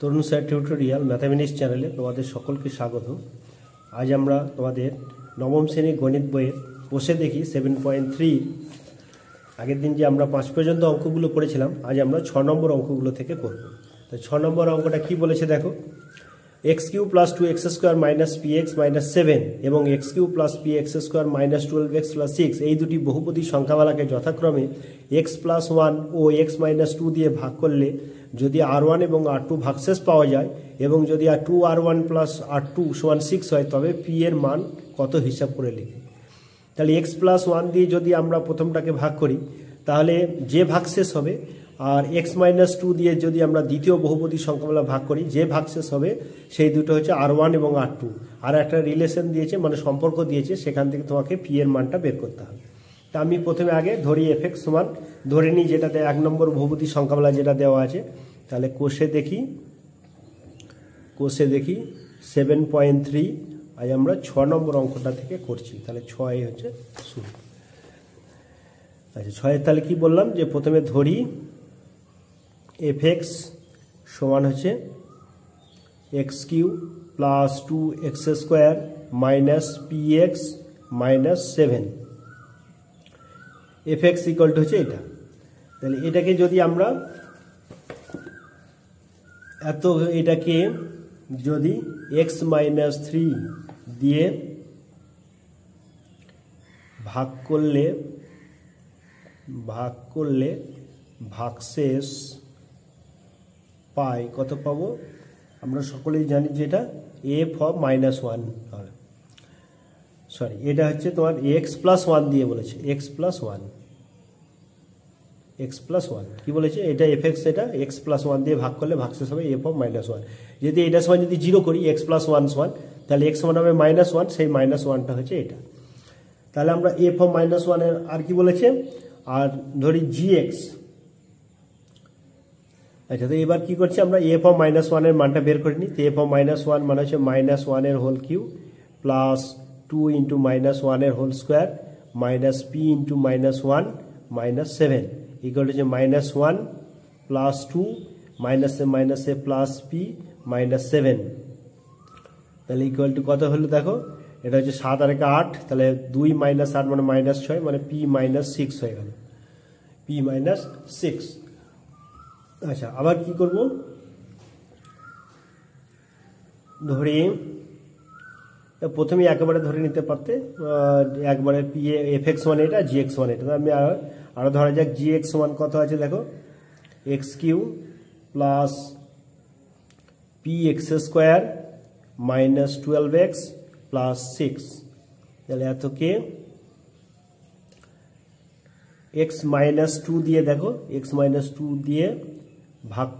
তরুণ sir tutorial mathematics চ্যানেলে তোমাদের সকলকে স্বাগত। আজ আমরা তোমাদের নবম শ্রেণীর গণিত বইয়ের বসে দেখি 7.3 আগের দিন যে আমরা 5 পর্যন্ত অঙ্কগুলো করেছিলাম, আজ আমরা 6 নম্বর অঙ্কগুলো থেকে করব। তো 6 নম্বর অঙ্কটা কি বলেছে দেখো, x³ + 2x² - px - 7 এবং x³ + px² - 12x + 6 এই দুটি বহুপদী সংখ্যামালাকে যথাক্রমে x + 1 ও x - 2 দিয়ে ভাগ করলে যদি r1 এবং r2 ভাগশেষ পাওয়া যায় এবং যদি r1 + r2 = 6 হয়, তবে p এর মান কত হিসাব করে লিখি। তাহলে x + 1 দিয়ে যদি আমরা প্রথমটাকে ভাগ করি তাহলে যে ভাগশেষ হবে, আর x - 2 দিয়ে যদি আমরা দ্বিতীয় বহুপদী সংখ্যামালা ভাগ করি, যে ভাগশেষ হবে সেই দুটো হচ্ছে r1 এবং r2। আর একটা রিলেশন দিয়েছে, মানে সম্পর্ক দিয়েছে, সেখান থেকে তোমাকে p এর মানটা বের করতে হবে। তা আমি প্রথমে আগে ধরি f(x) সমান ধরে নিই, যেটাতে 1 নম্বর বহুপদী সংখ্যামালা যেটা দেওয়া আছে। তাহলে কোষে দেখি 7.3। আজ আমরা 6 নম্বর অঙ্কটা থেকে করছি। তাহলে 6 হচ্ছে শুরু। আচ্ছা, 6 তাহলে কি বললাম, যে প্রথমে ধরি f(x) সমান হচ্ছে x³ + 2x² - px - 7। f(x) = হচ্ছে এটা। তাহলে এটাকে যদি আমরা এটাকে যদি x - 3 দিয়ে ভাগ করলে ভাগশেষ পাই, কত পাবো? আমরা সকলেই জানি যে এটা f of -1 হবে। সরি, এটা হচ্ছে তোমার x + 1 দিয়ে বলেছে, x + 1 কি বলেছে, এটা f(x), এটা x + 1 দিয়ে ভাগ করলে ভাগশেষ হবে f of -1। যদি এটার সময় যদি 0 করি, x + 1 সমান, তাহলে x সমান হবে -1, সেই -1টা হচ্ছে এটা। তাহলে আমরা f of -1 এর আর কি বলেছে, আর ধরি gx। আচ্ছা, তো এবার কি করছি আমরা, f of -1 এর মানটা বের করে নিই। তো f of -1 মানে হচ্ছে -1 এর হোল কিউব প্লাস 2 × -1 এর whole square minus p × -1 - 7 equal হচ্ছে -1 + 2 -এ প্লাস p - 7। তাহলে ইকুয়াল টু কত হলো দেখো, এটা হচ্ছে 7 আর 8, তাহলে 2 - 8 মানে -6, মানে p - 6 হয়ে গেল, p - 6। আচ্ছা, আবার কি করব, ধরি প্রথমে একেবারে ধরে নিতে পারতে, একবারে f(x) মানে এটা, gx মানে এটা। আমি আরো ধরা যাক gx সমান কত আছে দেখো, x³ + px² - 12x + 6। তাহলে এতকে x - 2 দিয়ে দেখো, x - 2 দিয়ে ভাগ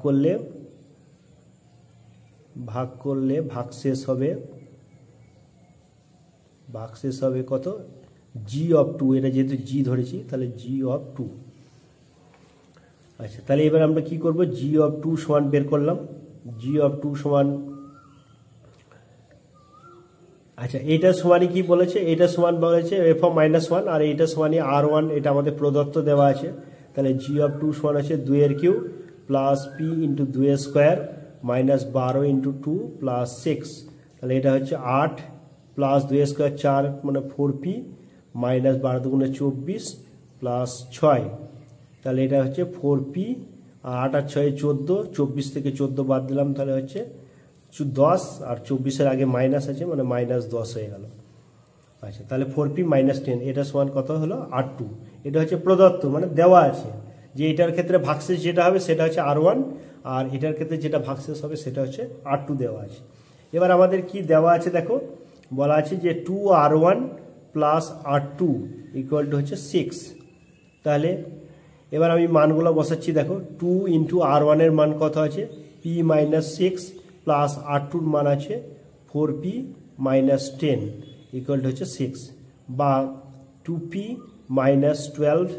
করলে ভাগশেষ হবে কত, g of 2। এটা যেহেতু g ধরেছি, তাহলে g of 2। আচ্ছা, তাহলে এবার আমরা কি করব, g of 2 সমান বের করলাম। g of 2 সমান, আচ্ছা এইটা সমানই কি বলেছে, এটা সমান বলেছে f of -1, আর এইটা সমানই r1, এটা আমাদের প্রদত্ত দেওয়া আছে। তাহলে g of 2 সমান আছে 2 এর কিউব প্লাস p × 2 এর স্কোয়ার মাইনাস 12 × 2 প্লাস 6। তাহলে এটা হচ্ছে 8 প্লাস 2 এর স্কোয়ার 4 মানে 4p মাইনাস 12 × 24 প্লাস 6। তাহলে এটা হচ্ছে 4p, আর 8 আর 6 14, 24 থেকে 14 বাদ দিলাম, তাহলে হচ্ছে 10, আর 24-এর আগে মাইনাস আছে, মানে -10 হয়ে গেল। আচ্ছা, তাহলে 4p - 10 এটা সমান কত হলো, r2। এটা হচ্ছে প্রদত্ত, মানে দেওয়া আছে যে এটার ক্ষেত্রে ভাগশেষ যেটা হবে সেটা হচ্ছে r1, আর এটার ক্ষেত্রে যেটা ভাগশেষ হবে সেটা হচ্ছে r2 দেওয়া আছে। এবার আমাদের কি দেওয়া আছে দেখো, বলা আছে যে 2r1 + r2 = হচ্ছে 6। তাহলে এবার আমি মানগুলো বসাচ্ছি দেখো, 2 × r1 এর মান কত আছে, p - 6 প্লাস r2 মান আছে 4p - 10 = হচ্ছে 6, বা 2p - 12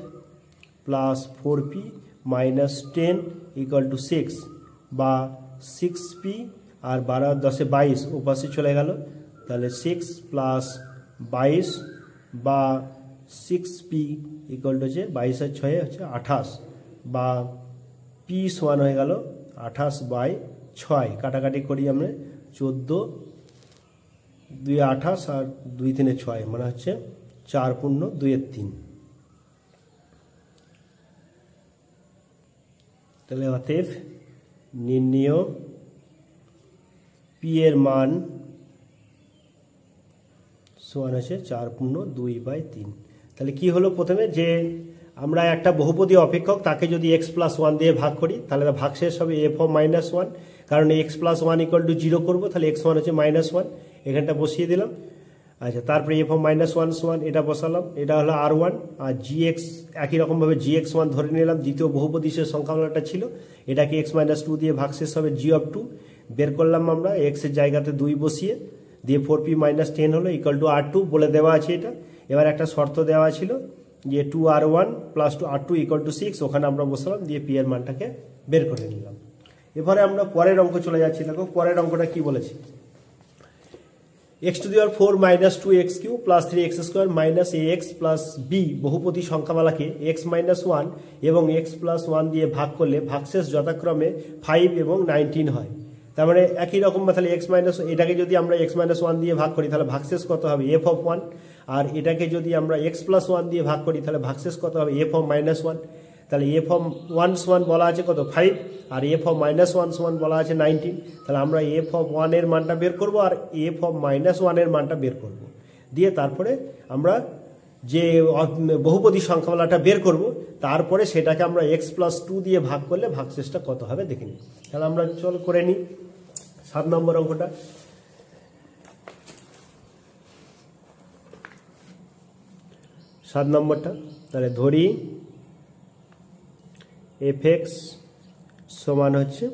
প্লাস 4p - 10 = 6, বা 6p আর 12 আর 10 22 ওপাশে চলে গেল, তাহলে 6 + 22 বা 6p = হচ্ছে 22 আর 6 হচ্ছে 28, বা p সমান হয়ে গেল 28/6। 6 কাটাকাটি করি আমরা 14 2 28 আর 2 3 6 মানে হচ্ছে 4 পূর্ণ 2 এর 3। তাহলে অতএব নির্ণেয় পি এর মান সমান আছে 4 পূর্ণ 2/3। তাহলে কি হলো, প্রথমে যে আমরা একটা বহুপদী অপেক্ষক তাকে যদি x+1 দিয়ে ভাগ করি তাহলে ভাগশেষ হবে f(-1), কারণ x+1 = 0 করবো, তাহলে x1 হচ্ছে -1, এখানটা বসিয়ে দিলাম। আচ্ছা, তারপরে f(-1) সমান এটা বসালাম, এটা হলো r1, আর gx একই রকমভাবে gx1 ধরে নিলাম, দ্বিতীয় বহুপদীশের সংখ্যামালাটা ছিল, এটাকে x-2 দিয়ে ভাগশেষ হবে g(2) বের করলাম আমরা x এর জায়গাতে 2 বসিয়ে, দিয়ে 4p - 10 হলো = r2 বলে দেওয়া আছে এটা। এবার একটা শর্ত দেওয়া ছিল যে 2r1 + 2r2 = 6, ওখানে আমরা বসালাম, দিয়ে p এর মানটাকে বের করে নিলাম। এবারে আমরা পরের অঙ্ক চলে যাচ্ছি। দেখো পরের অঙ্কটা কি বলেছে, x⁴ - 2x³ + 3x² - ax + b বহুপদী সংখ্যামালাকে x-1 এবং x+1 দিয়ে ভাগ করলে ভাগশেষ যথাক্রমে 5 এবং 19 হয়। তার মানে একই রকম, তাহলে এটাকে যদি আমরা x-1 দিয়ে ভাগ করি তাহলে ভাগশেষ কত হবে f(1), আর এটাকে যদি আমরা x+1 দিয়ে ভাগ করি তাহলে ভাগশেষ কত হবে f(-1). তাহলে f(1) সমান বলা আছে কত 5, আর f(-1) সমান বলা আছে 19। তাহলে আমরা f(1) এর মানটা বের করব আর f(-1) এর মানটা বের করব, দিয়ে তারপরে আমরা যে বহুপদী সংখ্যামালাটা বের করব, তারপরে সেটাকে আমরা x+2 দিয়ে ভাগ করলে ভাগশেষটা কত হবে দেখে নিই। তাহলে আমরা চল করে নিই 7 নম্বর অঙ্কটা। 7 নম্বরটা তাহলে ধরি fx সমান হচ্ছে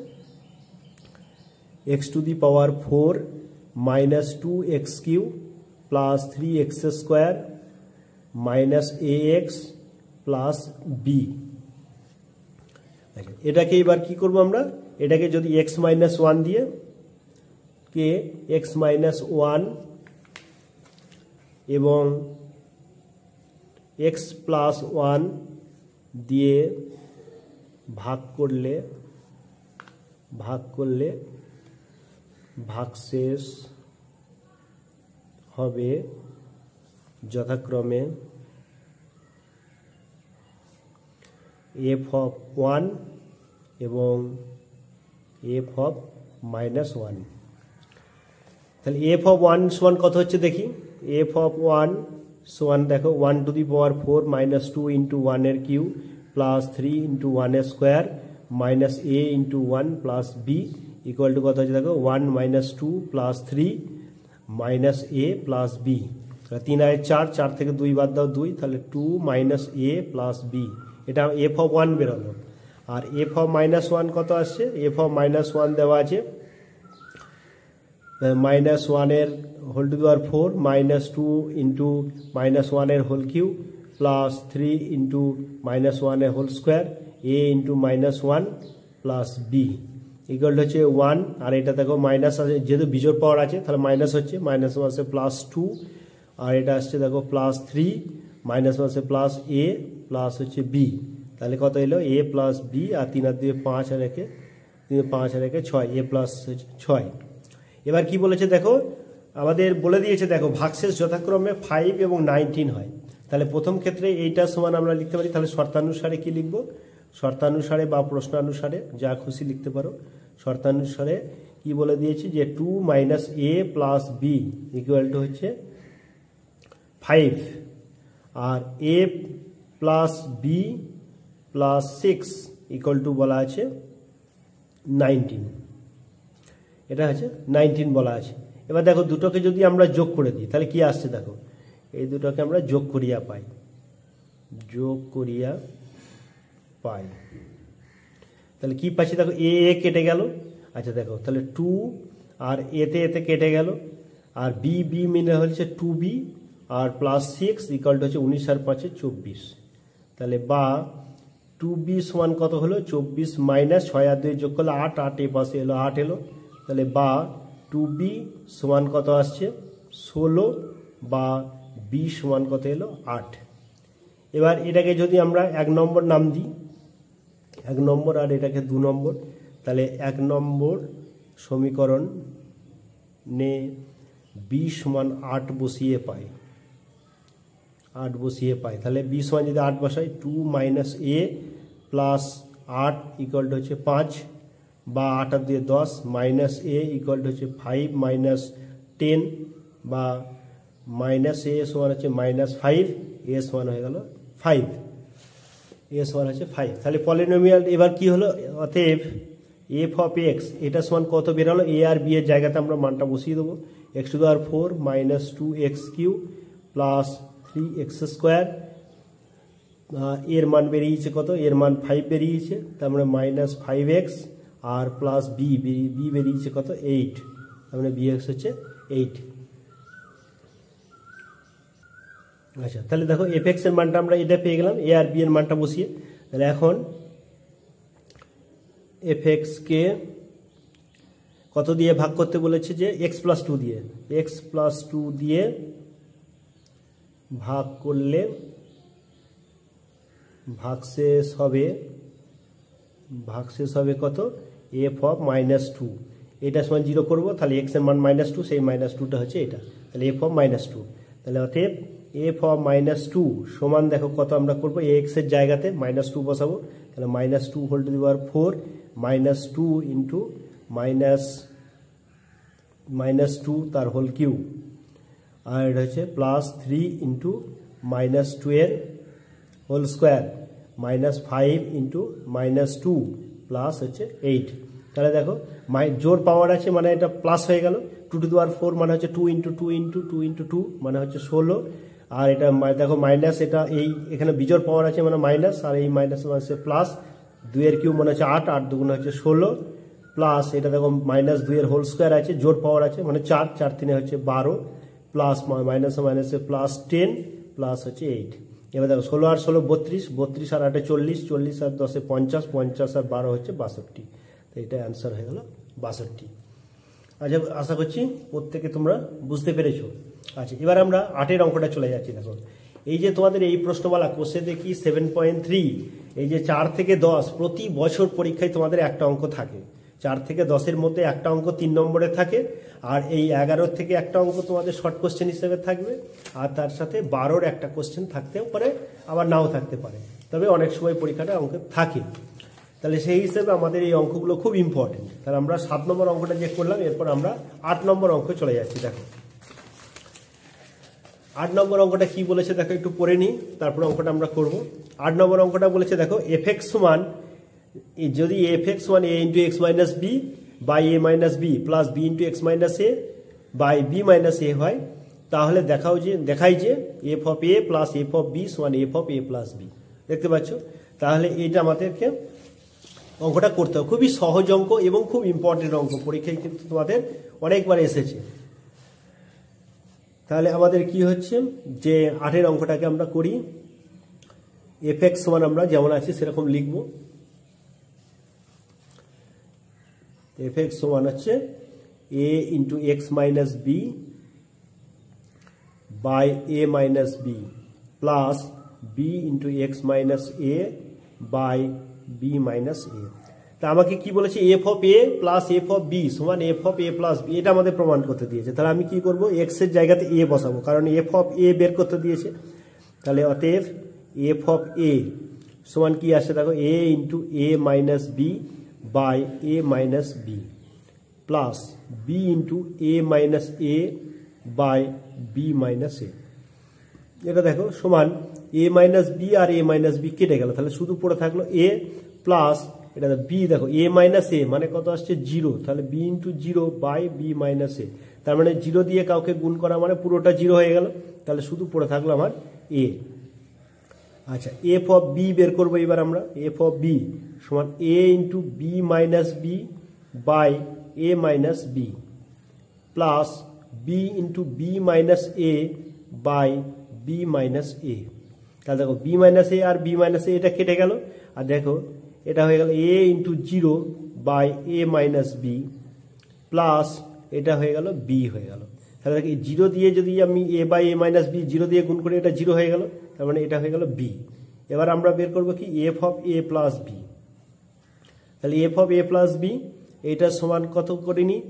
x⁴ - 2x³ + 3x² - ax + b। এটাকে এবার কি করব আমরা, এটাকে যদি x-1 দিয়ে কে x-1 এবং x+1 দিয়ে ভাগ করলে ভাগশেষ হবে যথাক্রমে f(1) এবং f(-1). তাহলে f(1) সমান কত হচ্ছে দেখি, f(1) সমান দেখো 1⁴ - 2 × 1 এর কিউব + 3 × 1 এর স্কোয়ার - a × 1 + b = কত হচ্ছে দেখো 1 - 2 + 3 - a + b। 3 আর 4, 4 থেকে 2 বাদ দাও 2, তাহলে 2 - a + b, এটা f(1) বেরোলো। আর f(-1) কত আসছে, f(-1) দেওয়া আছে -1 এর হোল টু দি পাওয়ার 4 - 2 × -1 এর হোল কিউব + 3 × -1 এর হোল স্কোয়ার a × -1 + b = হচ্ছে 1। আর এটা দেখো মাইনাস আছে, যেহেতু বিজোড় পাওয়ার আছে তাহলে মাইনাস হচ্ছে, মাইনাস আছে +2, আর এটা আসছে দেখো +3, মাইনাস আছে +a প্লাস হচ্ছে b, তাহলে কত এলো a + b, আর 3 আর 2 5 আর 1 6, a প্লাস 6। এবার কি বলেছে দেখো, আমাদের বলে দিয়েছে দেখো ভাগশেষ যথাক্রমে 5 এবং 19 হয়। তাহলে প্রথম ক্ষেত্রে এইটা সমান আমরা লিখতে পারি, তাহলে শর্তানুসারে কি লিখব, শর্তানুসারে বা প্রশ্নানুসারে যা খুশি লিখতে পারো। শর্তানুসারে কি বলে দিয়েছি যে 2 - a + b = হচ্ছে 5, আর a + b + 6 = বলা আছে 19, এটা হচ্ছে 19 বলা আছে। এবার দেখো দুটোকে যদি আমরা যোগ করে দিই তাহলে কি আসছে দেখো, এই দুটোকে আমরা যোগ করিয়া পাই, তাহলে কি পাচ্ছি দেখো a কেটে গেল। আচ্ছা দেখো তাহলে 2 আর এতে কেটে গেল, আর b মিলে হচ্ছে 2b আর +6 = হচ্ছে 19 আর 5 24। তাহলে বা 2b সমান কত হলো 24 - 6 আর 2 যোগ করলে 8, 8 এ পাশে এলো 8 এলো, তাহলে বা 2b সমান কত আসছে 16, বা b সমান কত এলো 8। এবার এটাকে যদি আমরা 1 নম্বর নাম দিই, 1 নম্বর, আর এটাকে 2 নম্বর, তাহলে 1 নম্বর সমীকরণ নে বি সমান 8 বসিয়ে পাই, 8 বসিয়ে পাই, তাহলে বি সমান যদি 8 বসাই 2 minus A plus 8 equal to হচ্ছে 5, বা 8 আর 2 10, মাইনাস এ ইকুয়াল টু হচ্ছে 5 মাইনাস 10, বা মাইনাস এ সমান হচ্ছে মাইনাস 5, এ সমান হয়ে গেল 5, এ সমান হচ্ছে 5। তাহলে পলিনোমিয়াল এবার কি হলো, অতএব এফ অফ এক্স এটা সমান কত বেরোলো, এ আর বি এর জায়গাতে আমরা মানটা বসিয়ে দেবো, x to the power 4 minus 2x cube plus 3x square, এর মান বেরিয়েছে কত, এর মান 5 বেরিয়েছে, তার মানে মাইনাস 5x আর প্লাস বি বেরিয়েছে কত 8, তার মানে bx হচ্ছে 8। আচ্ছা তাহলে দেখো এফ এক্স এর মানটা আমরা এটা পেয়ে গেলাম এ আর বি এর মানটা বসিয়ে। তাহলে এখন এফ এক্স কে কত দিয়ে ভাগ করতে বলেছে, যে এক্স প্লাস 2 দিয়ে, এক্স প্লাস 2 দিয়ে ভাগ করলে ভাগশেষ হবে কত, এফ অফ মাইনাস 2, এটা সমান 0 করবো, তাহলে এক্স এর মান -2, সেই -2টা হচ্ছে এটা, তাহলে এফ অফ -2, তাহলে অতএব এফ অফ -2 সমান দেখো কত আমরা করবো, এক্স এর জায়গাতে -2 বসাবো, তাহলে -2 whole to the power 4 -2 into -2 তার হোল কিউ, আর এটা হচ্ছে প্লাস 3 ইন্টু -2 এর হোল স্কোয়ার, -5 ইন্টু -2 প্লাস হচ্ছে 8। তাহলে দেখো জোর পাওয়ার আছে মানে এটা প্লাস হয়ে গেল, 2 টু দি পাওয়ার 4 মানে হচ্ছে 2 ইন্টু 2 ইন্টু 2 ইন্টু 2 মানে হচ্ছে 16, আর এটা দেখো মাইনাস, এটা এই এখানে বিজোড় পাওয়ার আছে মানে মাইনাস, আর এই মাইনাস মানে হচ্ছে প্লাস, 2 এর কিউব মানে হচ্ছে 8, 8 দুগুণ হচ্ছে 16, প্লাস এটা দেখো -2 এর হোল স্কোয়ার আছে, জোর পাওয়ার আছে মানে 4, 4 3 হচ্ছে 12, প্লাস মাইনাসে প্লাস 10 প্লাস হচ্ছে 8। এবার দেখো 16 আর 16 32, 32 আর 8 40, 40 আর 10 50, 50 আর 12 হচ্ছে 62, তো এটা অ্যান্সার হয়ে গেল 62। আচ্ছা আশা করছি প্রত্যেকে তোমরা বুঝতে পেরেছো। আচ্ছা এবার আমরা 8 অঙ্কটা চলে যাচ্ছি। দেখো এই যে তোমাদের এই প্রশ্নমালা কোষে দেখি 7.3, এই যে 4 থেকে 10 প্রতি বছর পরীক্ষায় তোমাদের একটা অঙ্ক থাকে, 4 থেকে 10-এর মধ্যে একটা অঙ্ক 3 নম্বরে থাকে, আর এই 11 থেকে একটা অঙ্ক তোমাদের শর্ট কোশ্চেন হিসেবে থাকবে, আর তার সাথে 12-র একটা কোশ্চেন থাকতেও পারে আবার নাও থাকতে পারে, তবে অনেক সময় পরীক্ষাটা অঙ্ক থাকে। তাহলে সেই হিসেবে আমাদের এই অঙ্কগুলো খুব ইম্পর্টেন্ট। তাহলে আমরা 7 নম্বর অঙ্কটা যে করলাম, এরপর আমরা 8 নম্বর অঙ্ক চলে যাচ্ছি। দেখো 8 নম্বর অঙ্কটা কি বলেছে দেখো, একটু পড়ে নিই, তারপর অঙ্কটা আমরা করব। 8 নম্বর অঙ্কটা বলেছে দেখো এফ এক্স সমান, যদি এফ এক্স সমান A into X minus B by A minus B plus B into X minus A by B minus A হয়, তাহলে দেখাই যে F of A plus F of B সমান F of A plus B. দেখতে পাচ্ছ, তাহলে এটা আমাদেরকে অঙ্কটা করতে হবে। খুবই সহজ অঙ্ক এবং খুব ইম্পর্টেন্ট অঙ্ক, পরীক্ষায় কিন্তু তোমাদের অনেকবার এসেছে। তাহলে আমাদের কি হচ্ছে, যে 8-এর অঙ্কটাকে আমরা করি। এফ এক্স সমান আমরা যেমন আছে সেরকম লিখব, এফ এক্স সমান হচ্ছে A into X minus B by A minus B plus B into X minus A by B minus A. তা আমাকে কি বলেছে, F of A plus F of B সমান F of A plus B, এটা আমাদের প্রমাণ করতে দিয়েছে। তাহলে আমি কি করব, এক্স এর জায়গাতে এ বসাবো, কারণ এফ অফ এ বের করতে দিয়েছে। তাহলে অতএব এফ অফ এ সমান কি আসে দেখো, A into A minus B by A minus B plus B into A minus A by B minus A. এটা দেখো সমান এ মাইনাস বি আর এ মাইনাস বি কেটে গেল, তাহলে শুধু পড়ে থাকলো এ প্লাস এটা বি, দেখো এ মাইনাস এ মানে কত আসছে 0, তাহলে B into 0 by B minus A, তার মানে 0 দিয়ে কাউকে গুণ করা মানে পুরোটা 0 হয়ে গেল, তাহলে শুধু পড়ে থাকলো আমার এ। আচ্ছা এফ অফ বি বের করবো এবার আমরা, এফ অফ বি সমান A into B minus B by A minus B plus B into B minus A by B minus A. তাহলে দেখো বি মাইনাস এ আর বি মাইনাস এ এটা কেটে গেল, আর দেখো এটা হয়ে গেল A into 0 by A minus B plus এটা হয়ে গেল বি হয়ে গেল। তাহলে দেখো এই 0 দিয়ে যদি আমি এ বাই এ মাইনাস বি 0 দিয়ে গুণ করি, এটা 0 হয়ে গেল, তার মানে এটা হয়ে গেল বি। এবার আমরা বের করবো কি, F of A plus B. তাহলে F of A plus B এইটার সমান কত করে নিই,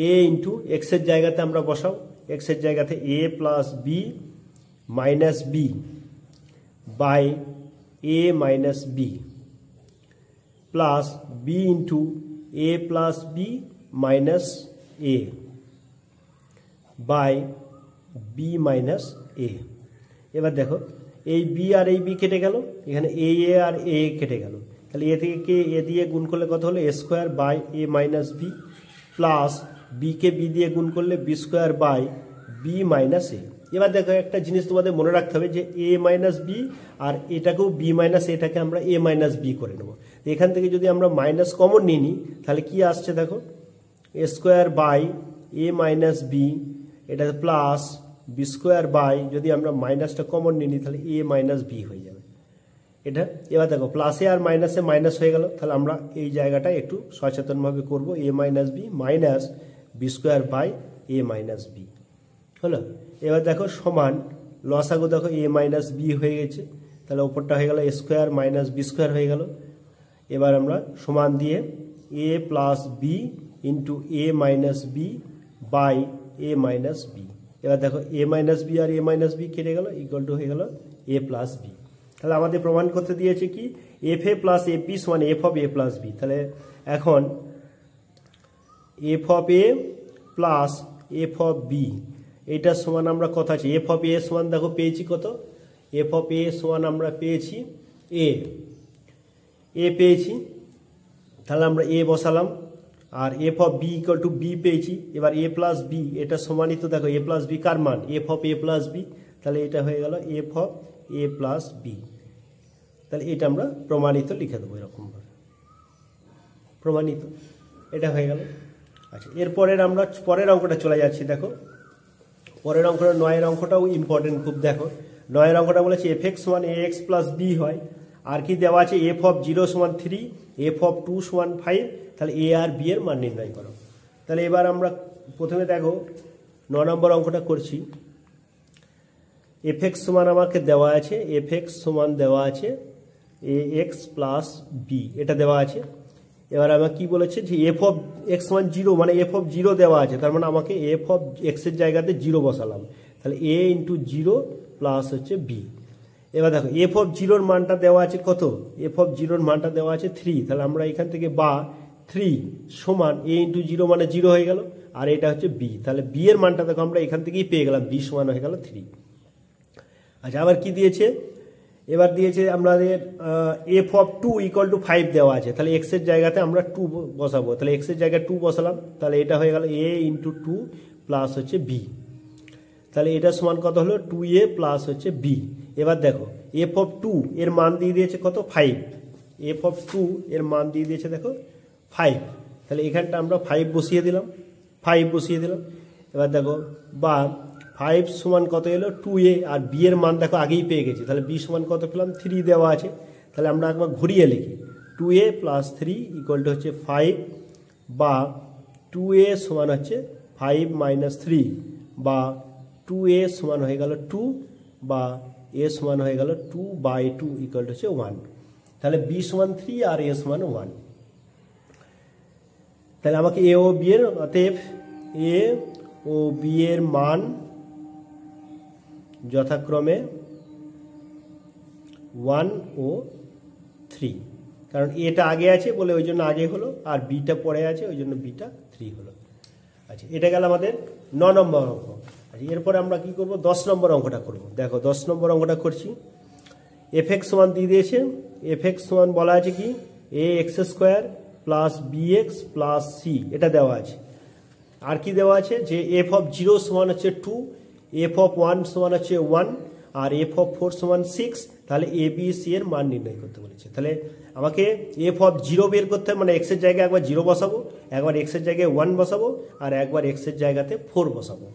এ ইন্টু এক্সের জায়গাতে আমরা বসাও, এক্সের জায়গাতে A plus B minus B by A minus B plus B into A plus B minus A by B minus A. এবার দেখো এই বি আর এই বি কেটে গেল, এখানে এ আর এ কেটে গেল, তাহলে এ থেকে কে এ দিয়ে গুণ করলে কত হলো, A square by A minus B plus বিকে বি দিয়ে গুণ করলে B square by B minus A. এবার দেখো একটা জিনিস তোমাদের মনে রাখতে হবে যে এ মাইনাস বি আর এটাকেও বি মাইনাস এটাকে আমরা এ মাইনাস বি করে নেবো। এখান থেকে যদি আমরা মাইনাস কমন নিয়ে নিই তাহলে কি আসছে দেখো, A square by A minus B, এটা প্লাস বি স্কোয়ার বাই, যদি আমরা মাইনাসটা কমন নিই তাহলে এ মাইনাস বি হয়ে যাবে এটা। এবার দেখো প্লাসে আর মাইনাসে মাইনাস হয়ে গেল, তাহলে আমরা এই জায়গাটা একটু সচেতনভাবে করব, A minus B minus B square by A minus B হলো। এবার দেখো সমান লসাগু দেখো এ মাইনাস বি হয়ে গেছে, তাহলে ওপরটা হয়ে গেল A square minus B square হয়ে গেল। এবার আমরা সমান দিয়ে A plus B into A minus B by A minus B. এবার দেখো এ মাইনাস বি আর এ মাইনাস বি কেটে গেল, ইকুয়াল টু হয়ে গেল এ প্লাস বি। তাহলে আমাদের প্রমাণ করতে দিয়েছে কি F A plus F B সমান F of A plus B. তাহলে এখন F of A plus F of B এইটার সমান আমরা কত আছে, এফ অফ এ সমান দেখো পেয়েছি কত, এফ অফ এ সমান আমরা পেয়েছি এ পেয়েছি, তাহলে আমরা এ বসালাম, আর F of B equal to B পেয়েছি। এবার এ প্লাস বি এটা সমানিত দেখো এ প্লাস বি কার মান, F of A plus B, তাহলে এটা হয়ে গেল F of A plus B. তাহলে এটা আমরা প্রমাণিত লিখে দেবো এরকমভাবে, প্রমাণিত এটা হয়ে গেল। আচ্ছা এরপরের আমরা পরের অঙ্কটা চলে যাচ্ছি। দেখো পরের অঙ্কটা 9 অঙ্কটাও ইম্পর্টেন্ট খুব। দেখো 9 অঙ্কটা বলেছে এফ এক্স সমান এ এক্স প্লাস বি হয়, আর কি দেওয়া আছে এফ অফ 0 সমান 3, এফ অফ 2 সমান 5, তাহলে এ আর বি এর মান নির্ণয় করো। তাহলে এবার আমরা প্রথমে দেখো 9 নম্বর অঙ্কটা করছি। এফ এক্স সমান আমাকে দেওয়া আছে, এফ এক্স সমান দেওয়া আছে এ এক্স প্লাস বি, এটা দেওয়া আছে। এবার আমার কি বলেছে যে এফ অফ এক্স সমান 0, মানে এফ অফ 0 দেওয়া আছে, তার মানে আমাকে এফ অফ এক্সের জায়গাতে 0 বসালাম, তাহলে এ ইন্টু 0 প্লাস হচ্ছে বি। এবার দেখো এফ অফ 0-র মানটা দেওয়া আছে কত, এফ অফ 0-র মানটা দেওয়া আছে 3, তাহলে আমরা এখান থেকে বা 3 সমান এ ইন্টু 0 মানে 0 হয়ে গেল, আর এটা হচ্ছে বি, তাহলে বি এর মানটা দেখো আমরা এখান থেকেই পেয়ে গেলাম, বি সমান হয়ে গেল 3। আচ্ছা আবার কি দিয়েছে, এবার দিয়েছে আমাদের এফ অফ 2 ইকুয়াল টু 5 দেওয়া আছে, তাহলে এক্স এর জায়গাতে আমরা 2 বসাবো, তাহলে এক্স এর জায়গায় 2 বসালাম, তাহলে এটা হয়ে গেল এ ইন্টু 2 প্লাস হচ্ছে বি, তাহলে এটা সমান কত হলো 2a প্লাস হচ্ছে বি। এবার দেখো এফ অফ 2 এর মান দিয়ে দিয়েছে কত 5, এফ অফ 2 এর মান দিয়ে দিয়েছে দেখো 5, তাহলে এখানটা আমরা 5 বসিয়ে দিলাম, 5 বসিয়ে দিলাম। এবার দেখো বা 5 সমান কত এলো 2a, আর বি এর মান দেখো আগেই পেয়ে গেছি, তাহলে বি সমান কত পেলাম 3 দেওয়া আছে, তাহলে আমরা একবার ঘুরিয়ে লিখি 2a প্লাস 3 ইকুয়াল টু হচ্ছে 5, বা 2a সমান হচ্ছে 5 মাইনাস 3, বা 2a সমান হয়ে গেল 2, বা a সমান হয়ে গেল 2/2 ইকুয়াল টু হচ্ছে 1, তাহলে b সমান 3 আর a সমান 1। তাহলে আমাকে a ও b এর, অতএব a ও b এর মান যথাক্রমে 1 ও 3, কারণ এটা আগে আছে বলে ওই জন্য আগে হলো, আর বিটা পরে আছে ওই জন্য বিটা 3 হলো। আচ্ছা এটা গেল আমাদের 9 নম্বর অঙ্ক। আচ্ছা এরপরে আমরা কি করব 10 নম্বর অঙ্কটা করব। দেখো 10 নম্বর অঙ্কটা করছি। এফ এক্স সমান দিয়ে দিয়েছে, এফ এক্স সমান বলা আছে কি A X square plus B X plus C, এটা দেওয়া আছে। আর কি দেওয়া আছে যে এফ অফ 0 সমান হচ্ছে 2, এফ অফ 1 সমান হচ্ছে 1, আর এফ অফ 4 সমান 6, তাহলে এ বি সি এর মান নির্ণয় করতে বলেছে। তাহলে আমাকে এফ অফ 0 বের করতে হবে, মানে এক্সের জায়গায় একবার 0 বসাবো, একবার এক্সের জায়গায় 1 বসাবো, আর একবার এক্সের জায়গাতে 4 বসাবো।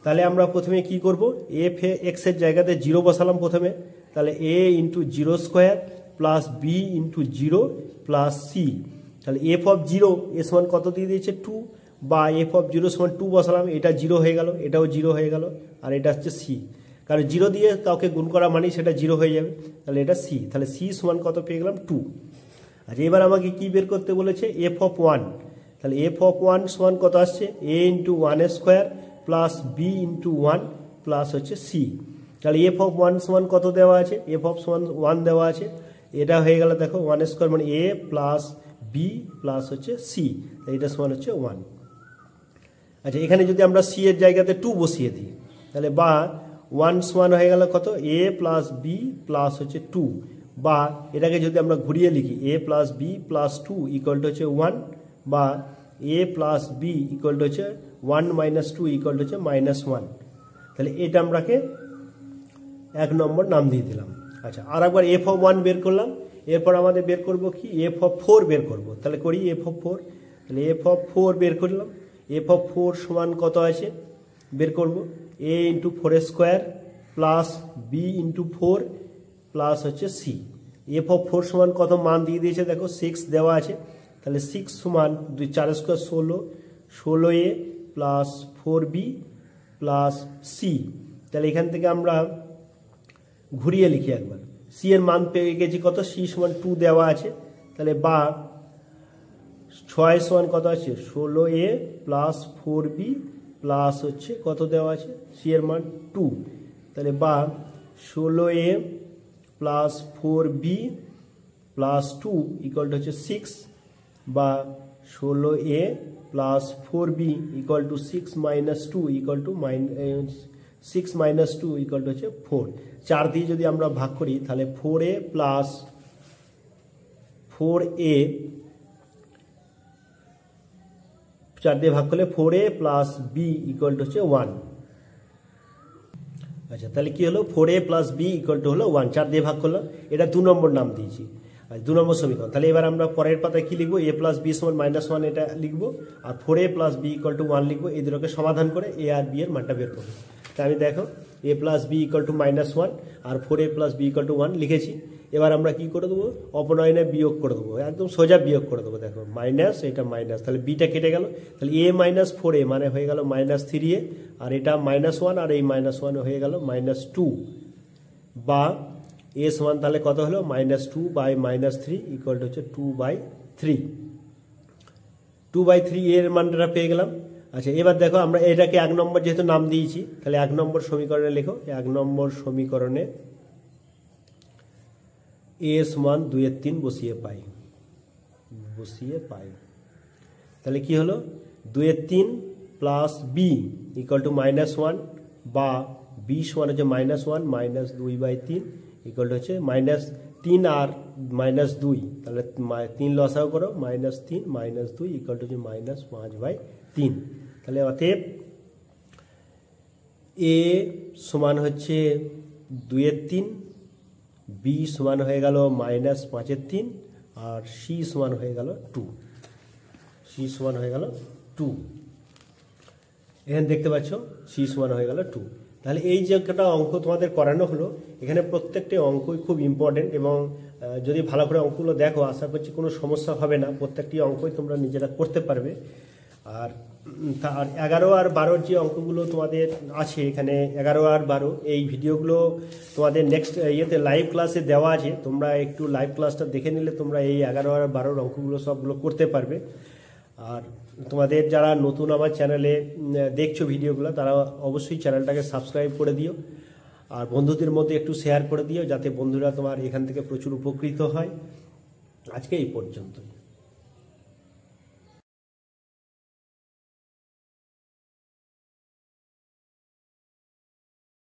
তাহলে আমরা প্রথমে কি করব, এফ এক্সের জায়গাতে 0 বসালাম প্রথমে, তাহলে A into 0 square plus B into 0 plus C, তাহলে এফ অফ 0 এ সমান কত দিয়ে দিয়েছে 2, বা এফ অফ 0 সমান 2 বসালাম, এটা 0 হয়ে গেল, এটাও 0 হয়ে গেল, আর এটা হচ্ছে সি, কারণ 0 দিয়ে কাউকে গুণ করা মানেই সেটা 0 হয়ে যাবে, তাহলে এটা সি, তাহলে সি সমান কত পেয়ে গেলাম 2। আচ্ছা এবার আমাকে কি বের করতে বলেছে এফ অফ 1, তাহলে এফ অফ ওয়ান সমান কত আসছে A into one square plus B into one plus হচ্ছে সি। তাহলে এফ অফ ওয়ান সমান কত দেওয়া আছে, এফ অফ সমান ওয়ান দেওয়া আছে, এটা হয়ে গেল দেখো ওয়ান স্কোয়ার মানে এ প্লাস বি প্লাস হচ্ছে সি, এটা সমান হচ্ছে ওয়ান। আচ্ছা এখানে যদি আমরা সি এর জায়গাতে টু বসিয়ে দিই তাহলে বা ওয়ান সমান হয়ে গেল কত এ প্লাস বি প্লাস হচ্ছে টু, বা এটাকে যদি আমরা ঘুরিয়ে লিখি A plus B plus two equal to হচ্ছে ওয়ান, বা A plus B equal to হচ্ছে one minus two equal to হচ্ছে মাইনাস ওয়ান। তাহলে এটা আমরাকে এক নম্বর নাম দিয়ে দিলাম। আচ্ছা আর একবার এফ অফ ওয়ান বের করলাম, এরপর আমাদের বের করব কি এফ অফ ফোর বের করব। তাহলে করি এফ অফ ফোর, তাহলে এফ অফ ফোর বের করলাম, এফ অফ ফোর সমান কত আছে বের করব A into four square plus B into four plus হচ্ছে সি। এফ অফ ফোর সমান কত মান দিয়ে দিয়েছে দেখো সিক্স দেওয়া আছে, তাহলে সিক্স সমান দুই চার স্কোয়ার ষোলো, ষোলো A plus four B plus C. তাহলে এখান থেকে আমরা ঘুরিয়ে লিখি একবার, সি এর মান পেয়ে গেছি কত সি সমান টু দেওয়া আছে, তাহলে বা ছয় সমান কত আছে ষোলো A plus four B plus হচ্ছে কত দেওয়া আছে সি এর মান টু, তাহলে বা ষোলো A plus four B plus two equal to হচ্ছে সিক্স, বা ষোলো A plus four B equal to six minus two equal to six minus two equal to হচ্ছে ফোর। চার দিয়ে যদি আমরা ভাগ করি তাহলে four A plus four A, চার দিয়ে ভাগ করলে four A plus B equal to হচ্ছে ওয়ান। আচ্ছা তাহলে কি হলো four A plus B equal to হলো ওয়ান, চার দিয়ে ভাগ করলাম, এটা দু নম্বর নাম দিয়েছি, দু নম্বর সমীকরণ। তাহলে এবার আমরা পরের পাতায় কি লিখবো এ প্লাস বি সমান মাইনাস ওয়ান এটা লিখবো, আর four A plus B equal to one লিখবো, এই দুটোকে সমাধান করে এ আর বি এর মানটা বের করবো। তাই আমি দেখো A plus B equal to minus one আর four A plus B equal to one লিখেছি। এবার আমরা কি করে দেবো অপনয়নে বিয়োগ করে দেবো, একদম সোজা বিয়োগ করে দেবো, দেখো মাইনাস এটা মাইনাস, তাহলে বিটা কেটে গেল, তাহলে এ মাইনাস ফোর এ মানে হয়ে গেল মাইনাস থ্রি এ, আর এটা মাইনাস ওয়ান আর এই মাইনাস ওয়ান হয়ে গেল মাইনাস টু, বা এ সমান তাহলে কত হলো minus two by minus three equal to হচ্ছে two by three, two by three এর মানটা পেয়ে গেলাম। আচ্ছা এবার দেখো আমরা এটাকে এক নম্বর যেহেতু নাম দিয়েছি তাহলে এক নম্বর সমীকরণে লেখো, এক নম্বর সমীকরণে এ সমান দুইয়ের তিন বসিয়ে পাই, তাহলে কি হলো দুইয়ের তিন plus B equal to minus one, বা বি সমান হচ্ছে মাইনাস ওয়ান মাইনাস দুই বাই তিন ইকুয়াল টু হচ্ছে মাইনাস তিন আর মাইনাস দুই, তাহলে তিন লসাও করো মাইনাস তিন মাইনাস দুই ইকুয়াল টু হচ্ছে মাইনাস পাঁচ বাই তিন। তাহলে অতএব এ সমান হচ্ছে দুইয়ের তিন, বি সমান হয়ে গেল মাইনাস পাঁচের তিন, আর সি সমান হয়ে গেল টু, সি সমান হয়ে গেল টু। এখানে দেখতে পাচ্ছ সি সমান হয়ে গেল টু। তাহলে এই যে একটা অঙ্ক তোমাদের করানো হলো, এখানে প্রত্যেকটি অঙ্কই খুব ইম্পর্টেন্ট, এবং যদি ভালো করে অঙ্কগুলো দেখো আশা করছি কোনো সমস্যা হবে না, প্রত্যেকটি অঙ্কই তোমরা নিজেরা করতে পারবে। আর 11 আর 12 যে অঙ্কগুলো তোমাদের আছে এখানে 11 আর 12 এই ভিডিওগুলো তোমাদের নেক্সট ইয়েতে লাইভ ক্লাসে দেওয়া আছে, তোমরা একটু লাইভ ক্লাসটা দেখে নিলে তোমরা এই 11 আর 12 অঙ্কগুলো সবগুলো করতে পারবে। আর তোমাদের যারা নতুন আমার চ্যানেলে দেখছো ভিডিওগুলো তারা অবশ্যই চ্যানেলটাকে সাবস্ক্রাইব করে দিও, আর বন্ধুদের মধ্যে একটু শেয়ার করে দিও যাতে বন্ধুরা তোমার এখান থেকে প্রচুর উপকৃত হয়। আজকে এই পর্যন্ত।